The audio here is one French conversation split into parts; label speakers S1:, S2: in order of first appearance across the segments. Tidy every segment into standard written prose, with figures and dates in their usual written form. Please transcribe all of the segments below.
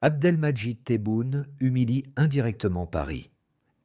S1: Abdelmadjid Tebboune humilie indirectement Paris.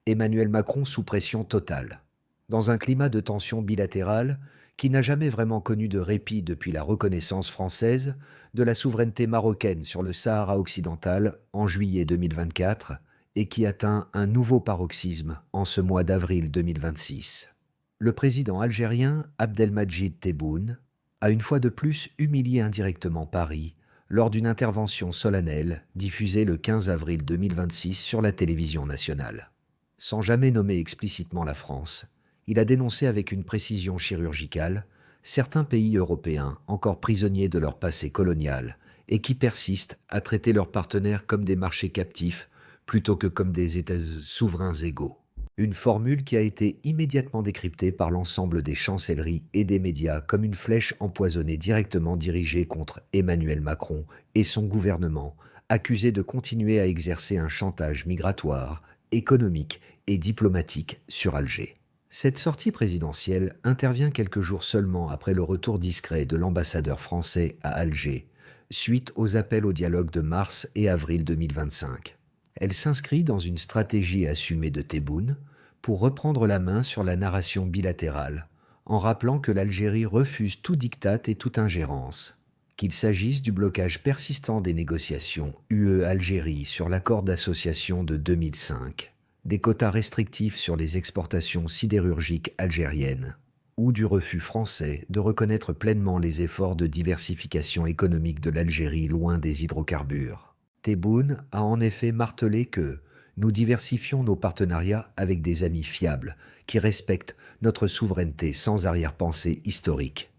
S1: Emmanuel Macron sous pression totale. Dans un climat de tension bilatérale qui n'a jamais vraiment connu de répit depuis la reconnaissance française de la souveraineté marocaine sur le Sahara occidental en juillet 2024 et qui atteint un nouveau paroxysme en ce mois d'avril 2026. Le président algérien Abdelmadjid Tebboune a une fois de plus humilié indirectement Paris lors d'une intervention solennelle diffusée le 15 avril 2026 sur la télévision nationale. Sans jamais nommer explicitement la France, il a dénoncé avec une précision chirurgicale certains pays européens encore prisonniers de leur passé colonial et qui persistent à traiter leurs partenaires comme des marchés captifs plutôt que comme des États souverains égaux. Une formule qui a été immédiatement décryptée par l'ensemble des chancelleries et des médias comme une flèche empoisonnée directement dirigée contre Emmanuel Macron et son gouvernement, accusé de continuer à exercer un chantage migratoire, économique et diplomatique sur Alger. Cette sortie présidentielle intervient quelques jours seulement après le retour discret de l'ambassadeur français à Alger, suite aux appels au dialogue de mars et avril 2025. Elle s'inscrit dans une stratégie assumée de Tebboune pour reprendre la main sur la narration bilatérale, en rappelant que l'Algérie refuse tout diktat et toute ingérence, qu'il s'agisse du blocage persistant des négociations UE-Algérie sur l'accord d'association de 2005, des quotas restrictifs sur les exportations sidérurgiques algériennes, ou du refus français de reconnaître pleinement les efforts de diversification économique de l'Algérie loin des hydrocarbures. Tebboune a en effet martelé que nous diversifions nos partenariats avec des amis fiables qui respectent notre souveraineté sans arrière-pensée historique.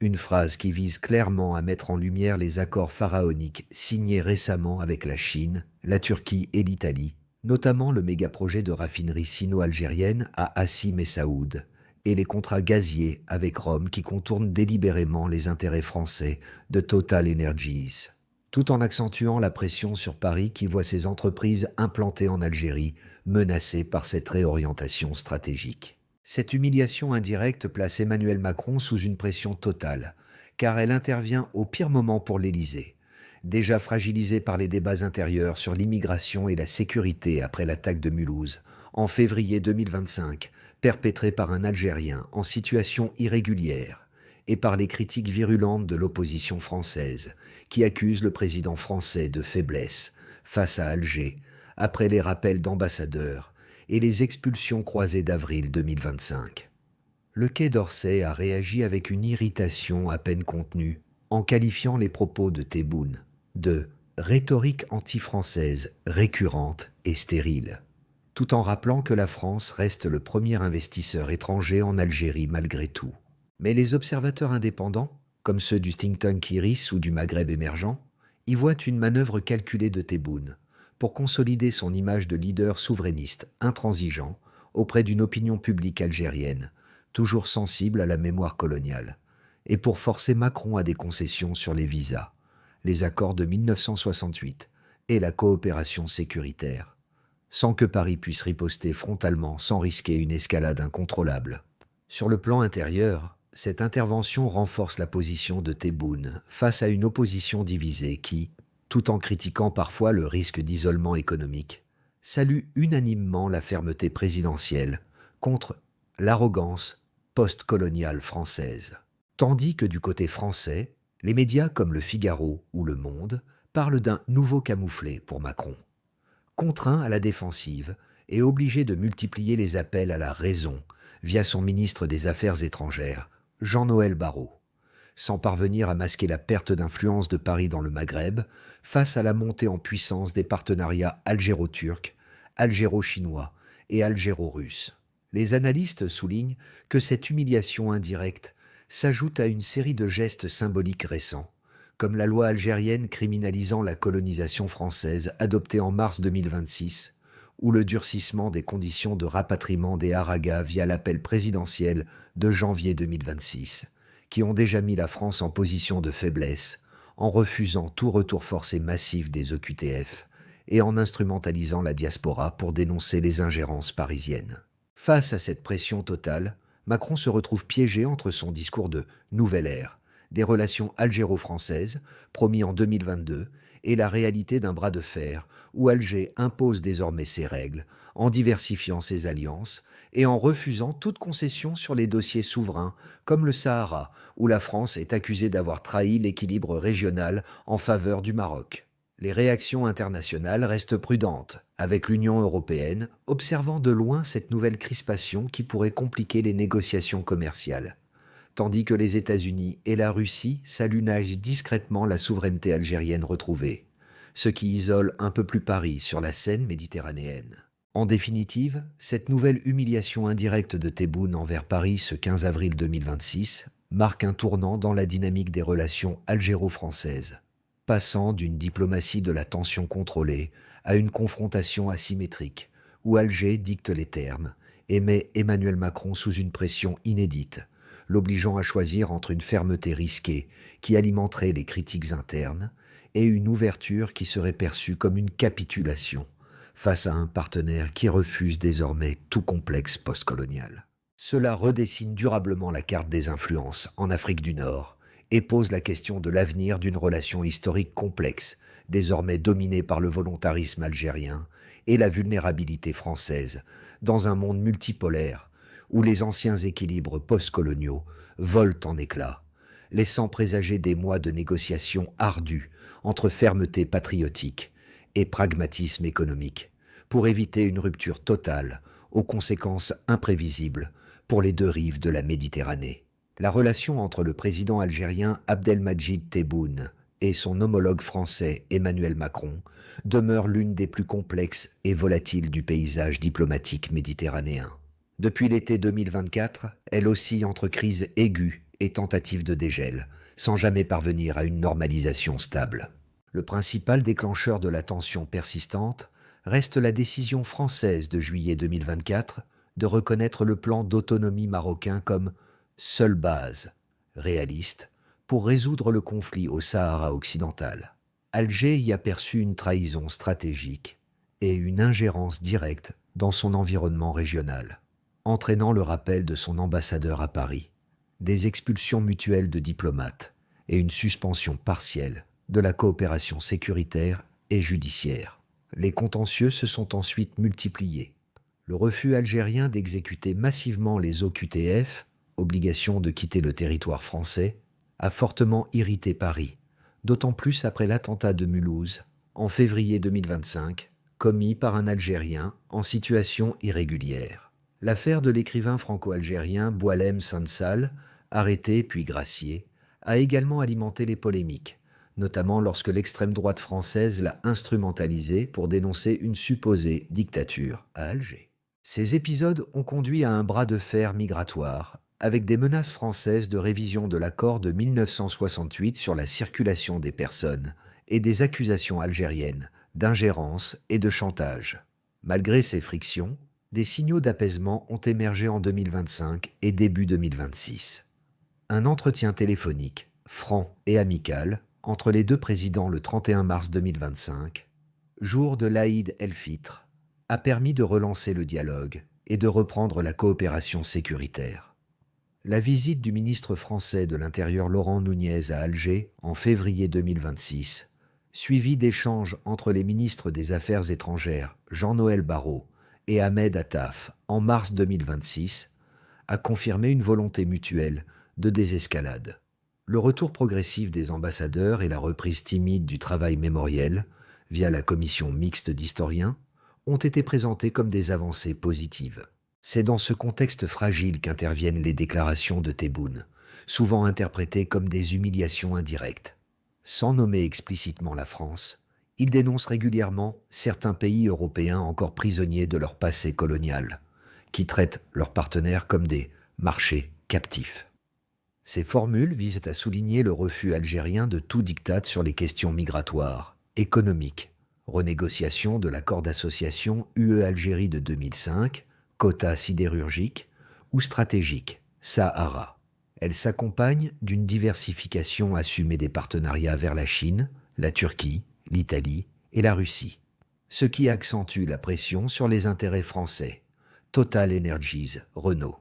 S1: Une phrase qui vise clairement à mettre en lumière les accords pharaoniques signés récemment avec la Chine, la Turquie et l'Italie, notamment le méga-projet de raffinerie sino-algérienne à Hassi Messaoud, et les contrats gaziers avec Rome qui contournent délibérément les intérêts français de Total Energies, tout en accentuant la pression sur Paris qui voit ses entreprises implantées en Algérie menacées par cette réorientation stratégique. Cette humiliation indirecte place Emmanuel Macron sous une pression totale, car elle intervient au pire moment pour l'Élysée, déjà fragilisé par les débats intérieurs sur l'immigration et la sécurité après l'attaque de Mulhouse, en février 2025, perpétrée par un Algérien en situation irrégulière, et par les critiques virulentes de l'opposition française, qui accuse le président français de faiblesse face à Alger, après les rappels d'ambassadeurs et les expulsions croisées d'avril 2025. Le Quai d'Orsay a réagi avec une irritation à peine contenue, en qualifiant les propos de Tebboune de rhétorique anti-française récurrente et stérile, tout en rappelant que la France reste le premier investisseur étranger en Algérie malgré tout. Mais les observateurs indépendants, comme ceux du think tank IRIS ou du Maghreb émergent, y voient une manœuvre calculée de Tebboune pour consolider son image de leader souverainiste intransigeant auprès d'une opinion publique algérienne, toujours sensible à la mémoire coloniale, et pour forcer Macron à des concessions sur les visas, les accords de 1968 et la coopération sécuritaire, sans que Paris puisse riposter frontalement sans risquer une escalade incontrôlable. Sur le plan intérieur, cette intervention renforce la position de Tebboune face à une opposition divisée qui, tout en critiquant parfois le risque d'isolement économique, salue unanimement la fermeté présidentielle contre l'arrogance post-coloniale française. Tandis que du côté français, les médias comme Le Figaro ou Le Monde parlent d'un nouveau camouflet pour Macron. Contraint à la défensive et obligé de multiplier les appels à la raison via son ministre des Affaires étrangères, Jean-Noël Barrot, sans parvenir à masquer la perte d'influence de Paris dans le Maghreb face à la montée en puissance des partenariats algéro-turcs, algéro-chinois et algéro-russes. Les analystes soulignent que cette humiliation indirecte s'ajoute à une série de gestes symboliques récents, comme la loi algérienne criminalisant la colonisation française adoptée en mars 2026, ou le durcissement des conditions de rapatriement des Haragas via l'appel présidentiel de janvier 2026, qui ont déjà mis la France en position de faiblesse, en refusant tout retour forcé massif des OQTF et en instrumentalisant la diaspora pour dénoncer les ingérences parisiennes. Face à cette pression totale, Macron se retrouve piégé entre son discours de « nouvelle ère », des relations algéro-françaises, promis en 2022, et la réalité d'un bras de fer où Alger impose désormais ses règles, en diversifiant ses alliances et en refusant toute concession sur les dossiers souverains comme le Sahara, où la France est accusée d'avoir trahi l'équilibre régional en faveur du Maroc. Les réactions internationales restent prudentes, avec l'Union européenne observant de loin cette nouvelle crispation qui pourrait compliquer les négociations commerciales, tandis que les États-Unis et la Russie s'alunagent discrètement la souveraineté algérienne retrouvée, ce qui isole un peu plus Paris sur la scène méditerranéenne. En définitive, cette nouvelle humiliation indirecte de Tebboune envers Paris ce 15 avril 2026 marque un tournant dans la dynamique des relations algéro-françaises, passant d'une diplomatie de la tension contrôlée à une confrontation asymétrique, où Alger dicte les termes et met Emmanuel Macron sous une pression inédite, l'obligeant à choisir entre une fermeté risquée qui alimenterait les critiques internes et une ouverture qui serait perçue comme une capitulation face à un partenaire qui refuse désormais tout complexe postcolonial. Cela redessine durablement la carte des influences en Afrique du Nord et pose la question de l'avenir d'une relation historique complexe, désormais dominée par le volontarisme algérien et la vulnérabilité française, dans un monde multipolaire où les anciens équilibres postcoloniaux volent en éclats, laissant présager des mois de négociations ardues entre fermeté patriotique et pragmatisme économique, pour éviter une rupture totale aux conséquences imprévisibles pour les deux rives de la Méditerranée. La relation entre le président algérien Abdelmadjid Tebboune et son homologue français Emmanuel Macron demeure l'une des plus complexes et volatiles du paysage diplomatique méditerranéen. Depuis l'été 2024, elle oscille entre crise aiguë et tentative de dégel, sans jamais parvenir à une normalisation stable. Le principal déclencheur de la tension persistante reste la décision française de juillet 2024 de reconnaître le plan d'autonomie marocain comme seule base réaliste pour résoudre le conflit au Sahara occidental. Alger y a perçu une trahison stratégique et une ingérence directe dans son environnement régional, entraînant le rappel de son ambassadeur à Paris, des expulsions mutuelles de diplomates et une suspension partielle de la coopération sécuritaire et judiciaire. Les contentieux se sont ensuite multipliés. Le refus algérien d'exécuter massivement les OQTF, obligation de quitter le territoire français, a fortement irrité Paris, d'autant plus après l'attentat de Mulhouse, en février 2025, commis par un Algérien en situation irrégulière. L'affaire de l'écrivain franco-algérien Boualem Sansal, arrêté puis gracié, a également alimenté les polémiques, notamment lorsque l'extrême droite française l'a instrumentalisé pour dénoncer une supposée dictature à Alger. Ces épisodes ont conduit à un bras de fer migratoire, avec des menaces françaises de révision de l'accord de 1968 sur la circulation des personnes et des accusations algériennes d'ingérence et de chantage. Malgré ces frictions, des signaux d'apaisement ont émergé en 2025 et début 2026. Un entretien téléphonique, franc et amical, entre les deux présidents le 31 mars 2025, jour de l'Aïd el-Fitr, a permis de relancer le dialogue et de reprendre la coopération sécuritaire. La visite du ministre français de l'Intérieur Laurent Nunez à Alger en février 2026, suivie d'échanges entre les ministres des Affaires étrangères Jean-Noël Barrot et Ahmed Attaf en mars 2026, a confirmé une volonté mutuelle de désescalade. Le retour progressif des ambassadeurs et la reprise timide du travail mémoriel, via la commission mixte d'historiens, ont été présentés comme des avancées positives. C'est dans ce contexte fragile qu'interviennent les déclarations de Tebboune, souvent interprétées comme des humiliations indirectes. Sans nommer explicitement la France, il dénonce régulièrement certains pays européens encore prisonniers de leur passé colonial, qui traitent leurs partenaires comme des marchés captifs. Ces formules visent à souligner le refus algérien de tout diktat sur les questions migratoires, économiques, renégociation de l'accord d'association UE-Algérie de 2005, quotas sidérurgiques, ou stratégiques, Sahara. Elle s'accompagne d'une diversification assumée des partenariats vers la Chine, la Turquie, l'Italie et la Russie, ce qui accentue la pression sur les intérêts français, Total Energies, Renault.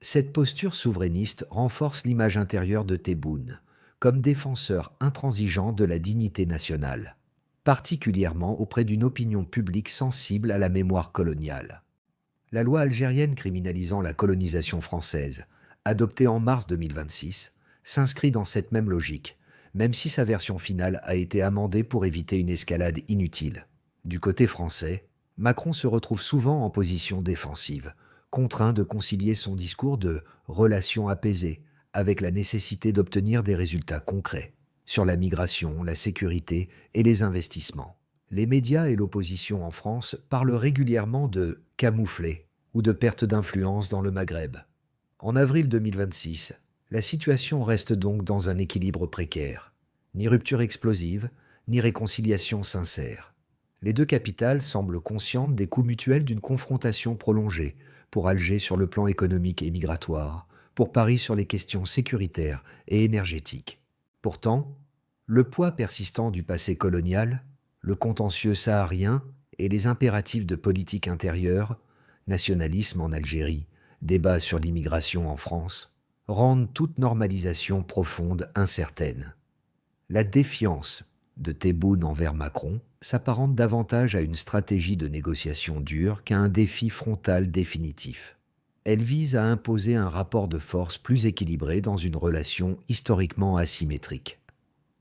S1: Cette posture souverainiste renforce l'image intérieure de Tebboune, comme défenseur intransigeant de la dignité nationale. particulièrement auprès d'une opinion publique sensible à la mémoire coloniale. La loi algérienne criminalisant la colonisation française, adoptée en mars 2026, s'inscrit dans cette même logique, même si sa version finale a été amendée pour éviter une escalade inutile. Du côté français, Macron se retrouve souvent en position défensive, contraint de concilier son discours de relations apaisées avec la nécessité d'obtenir des résultats concrets sur la migration, la sécurité et les investissements. Les médias et l'opposition en France parlent régulièrement de camoufler ou de perte d'influence dans le Maghreb. En avril 2026, la situation reste donc dans un équilibre précaire. Ni rupture explosive, ni réconciliation sincère. Les deux capitales semblent conscientes des coûts mutuels d'une confrontation prolongée, pour Alger sur le plan économique et migratoire, pour Paris sur les questions sécuritaires et énergétiques. Pourtant, le poids persistant du passé colonial, le contentieux saharien et les impératifs de politique intérieure, nationalisme en Algérie, débat sur l'immigration en France, rendent toute normalisation profonde incertaine. La défiance de Tebboune envers Macron s'apparente davantage à une stratégie de négociation dure qu'à un défi frontal définitif. Elle vise à imposer un rapport de force plus équilibré dans une relation historiquement asymétrique.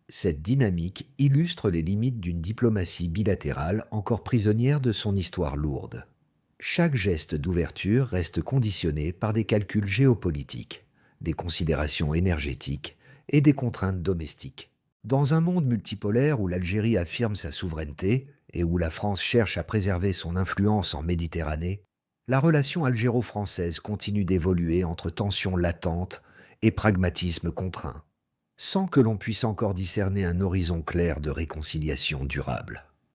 S1: Cette dynamique illustre les limites d'une diplomatie bilatérale encore prisonnière de son histoire lourde. Chaque geste d'ouverture reste conditionné par des calculs géopolitiques, des considérations énergétiques et des contraintes domestiques. Dans un monde multipolaire où l'Algérie affirme sa souveraineté et où la France cherche à préserver son influence en Méditerranée, la relation algéro-française continue d'évoluer entre tensions latentes et pragmatisme contraint, sans que l'on puisse encore discerner un horizon clair de réconciliation durable.